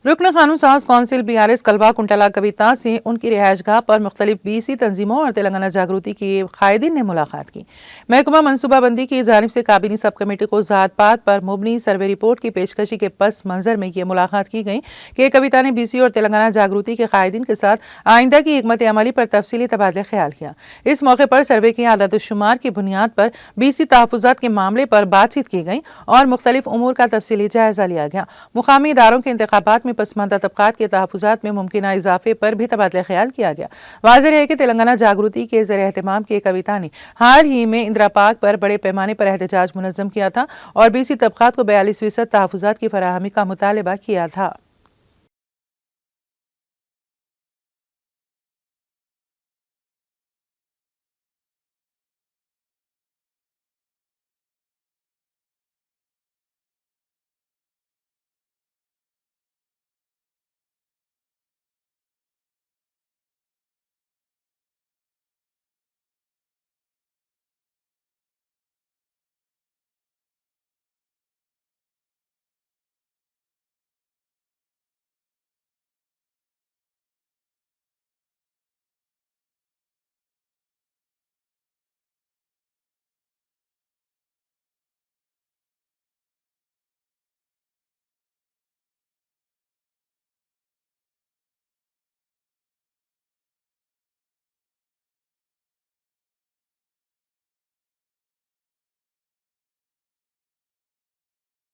रुकन कानून साज कौंसिल BRS कलवा कुंटला कविता से उनकी रिहायशगाह पर मुख्तलिफ BC तंजीमों और तेलंगाना जागृति के कायदीन ने मुलाकात की। महकमा मनसूबाबंदी की जानिब से काबीनी सब कमेटी को ज़ात पात पर मुबनी सर्वे रिपोर्ट की पेशकशी के पस मंजर में ये मुलाकात की गई कि कविता ने BC और तेलंगाना जागृति के कायदीन के साथ आइंदा की हिकमत अमली पर तफसीली तबादला ख्याल किया। इस मौके पर सर्वे की आदतशुमार की बुनियाद पर BC तहफ़्फ़ुज़ात के मामले पर बातचीत की गई और मुख्तलिफ उमूर का तफसीली जायजा लिया गया। मुकामी इदारों के इंतखाबात में पसमानदा तबकात के तहफ़्फ़ुज़ात में मुमकिन इजाफे पर भी तबादला ख्याल किया गया। वाज़ेह है कि तेलंगाना जागृति के ज़रिए एहतमाम की कविता ने हाल ही में इंदिरा पार्क पर बड़े पैमाने पर एहतजाज मुनज़्ज़म किया था और BC तबकात को 42% तहफ़्फ़ुज़ात की फराहमी का मुतालबा किया था।